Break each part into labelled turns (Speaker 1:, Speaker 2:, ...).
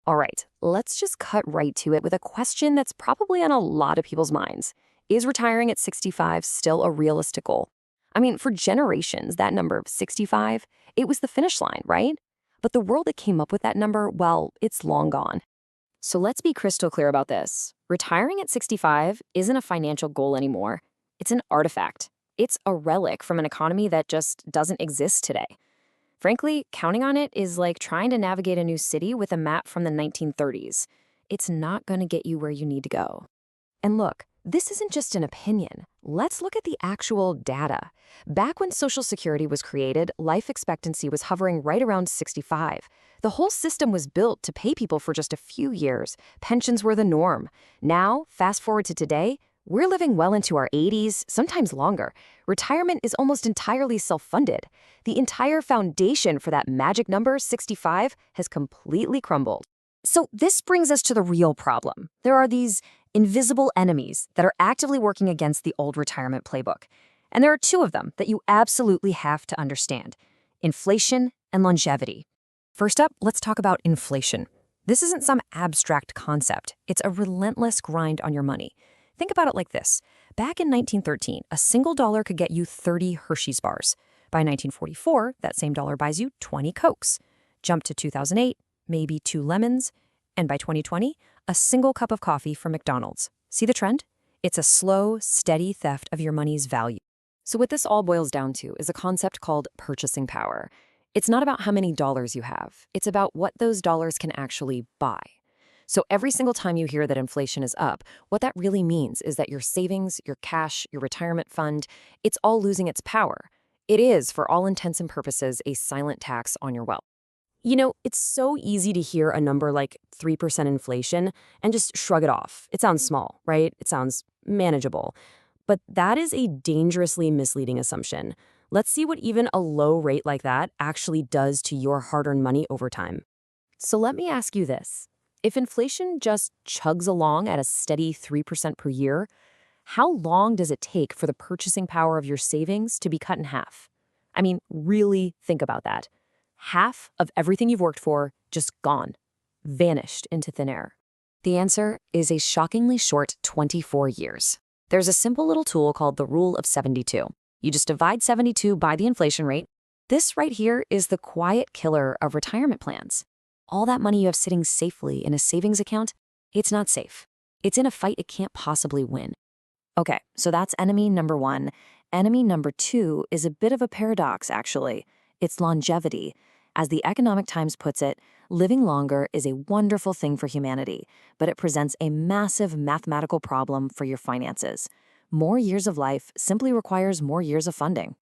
Speaker 1: All right, let's just cut right to it with a question that's probably on a lot of people's minds. Is retiring at 65 still a realistic goal? I mean, for generations, that number of 65, it was the finish line, right? But the world that came up with that number, well, it's long gone. So let's be crystal clear about this. Retiring at 65 isn't a financial goal anymore. It's an artifact. It's a relic from an economy that just doesn't exist today. Frankly, counting on it is like trying to navigate a new city with a map from the 1930s. It's not going to get you where you need to go. And look, this isn't just an opinion. Let's look at the actual data. Back when Social Security was created, life expectancy was hovering right around 65. The whole system was built to pay people for just a few years. Pensions were the norm. Now, fast forward to today, we're living well into our 80s, sometimes longer. Retirement is almost entirely self-funded. The entire foundation for that magic number, 65, has completely crumbled. So this brings us to the real problem. There are these invisible enemies that are actively working against the old retirement playbook. And there are two of them that you absolutely have to understand: inflation and longevity. First up, let's talk about inflation. This isn't some abstract concept. It's a relentless grind on your money. Think about it like this. Back in 1913, a single dollar could get you 30 Hershey's bars. By 1944, that same dollar buys you 20 Cokes. Jump to 2008, maybe 2 lemons. And by 2020, a single cup of coffee from McDonald's. See the trend? It's a slow, steady theft of your money's value. So what this all boils down to is a concept called purchasing power. It's not about how many dollars you have. It's about what those dollars can actually buy. So every single time you hear that inflation is up, what that really means is that your savings, your cash, your retirement fund, it's all losing its power. It is, for all intents and purposes, a silent tax on your wealth. You know, it's so easy to hear a number like 3% inflation and just shrug it off. It sounds small, right? It sounds manageable. But that is a dangerously misleading assumption. Let's see what even a low rate like that actually does to your hard-earned money over time. So let me ask you this. If inflation just chugs along at a steady 3% per year, how long does it take for the purchasing power of your savings to be cut in half? I mean, really think about that. Half of everything you've worked for just gone, vanished into thin air. The answer is a shockingly short 24 years. There's a simple little tool called the Rule of 72. You just divide 72 by the inflation rate. This right here is the quiet killer of retirement plans. All that money you have sitting safely in a savings account, it's not safe. It's in a fight it can't possibly win. Okay, so that's enemy number one. Enemy number two is a bit of a paradox, actually. It's longevity. As the Economic Times puts it, living longer is a wonderful thing for humanity, but it presents a massive mathematical problem for your finances. More years of life simply requires more years of funding.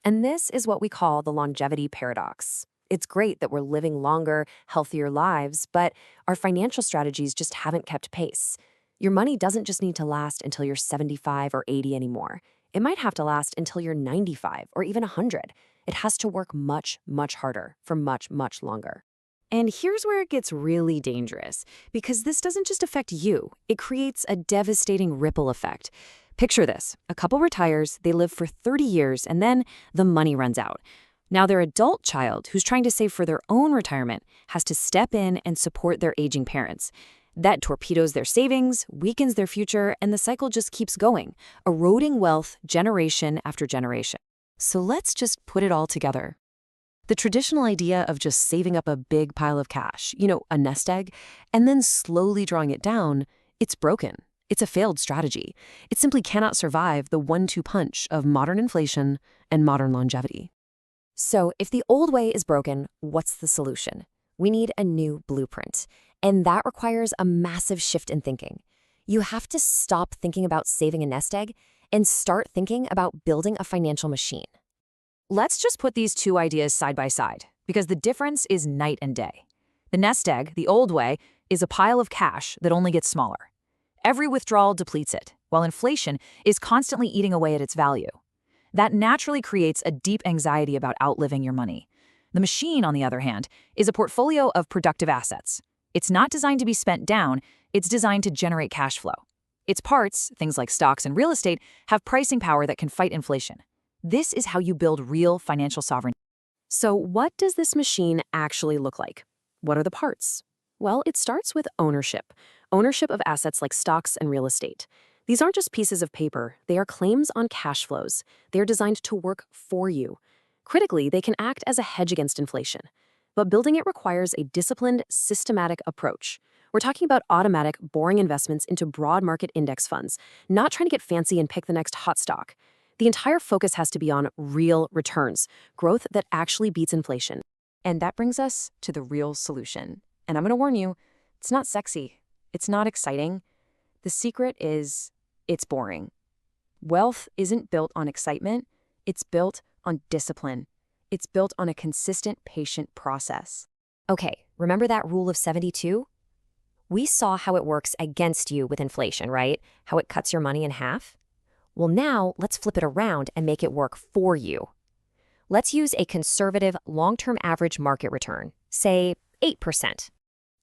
Speaker 1: And this is what we call the longevity paradox. It's great that we're living longer, healthier lives, but our financial strategies just haven't kept pace. Your money doesn't just need to last until you're 75 or 80 anymore. It might have to last until you're 95 or even 100. It has to work much, much harder for much, much longer. And here's where it gets really dangerous, because this doesn't just affect you. It creates a devastating ripple effect. Picture this. A couple retires, they live for 30 years, and then the money runs out. Now their adult child, who's trying to save for their own retirement, has to step in and support their aging parents. That torpedoes their savings, weakens their future, and the cycle just keeps going, eroding wealth generation after generation. So let's just put it all together. The traditional idea of just saving up a big pile of cash, a nest egg, and then slowly drawing it down, it's broken. It's a failed strategy. It simply cannot survive the 1-2 punch of modern inflation and modern longevity. So if the old way is broken, what's the solution? We need a new blueprint. And that requires a massive shift in thinking. You have to stop thinking about saving a nest egg and start thinking about building a financial machine. Let's just put these two ideas side by side, because the difference is night and day. The nest egg, the old way, is a pile of cash that only gets smaller. Every withdrawal depletes it, while inflation is constantly eating away at its value. That naturally creates a deep anxiety about outliving your money. The machine, on the other hand, is a portfolio of productive assets. It's not designed to be spent down, it's designed to generate cash flow. Its parts, things like stocks and real estate, have pricing power that can fight inflation. This is how you build real financial sovereignty. So what does this machine actually look like? What are the parts? Well, it starts with ownership. Ownership of assets like stocks and real estate. These aren't just pieces of paper, they are claims on cash flows. They are designed to work for you. Critically, they can act as a hedge against inflation. But building it requires a disciplined, systematic approach. We're talking about automatic, boring investments into broad market index funds, not trying to get fancy and pick the next hot stock. The entire focus has to be on real returns, growth that actually beats inflation. And that brings us to the real solution. And I'm going to warn you, it's not sexy. It's not exciting. The secret is it's boring. Wealth isn't built on excitement. It's built on discipline. It's built on a consistent, patient process. Okay, remember that rule of 72? We saw how it works against you with inflation, right? How it cuts your money in half? Well, now let's flip it around and make it work for you. Let's use a conservative long-term average market return, say 8%.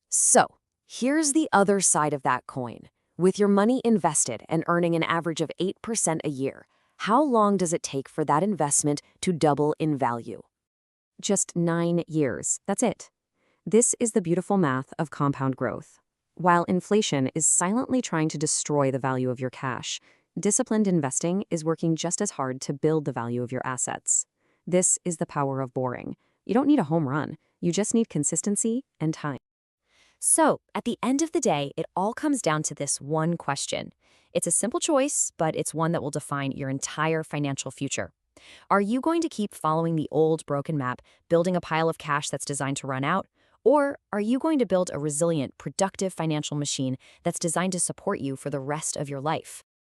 Speaker 1: So, here's the other side of that coin. With your money invested and earning an average of 8% a year, how long does it take for that investment to double in value? Just 9 years. That's it. This is the beautiful math of compound growth. While inflation is silently trying to destroy the value of your cash, disciplined investing is working just as hard to build the value of your assets. This is the power of boring. You don't need a home run. You just need consistency and time. So, at the end of the day, it all comes down to this one question. It's a simple choice, but it's one that will define your entire financial future. Are you going to keep following the old broken map, building a pile of cash that's designed to run out? Or are you going to build a resilient, productive financial machine that's designed to support you for the rest of your life?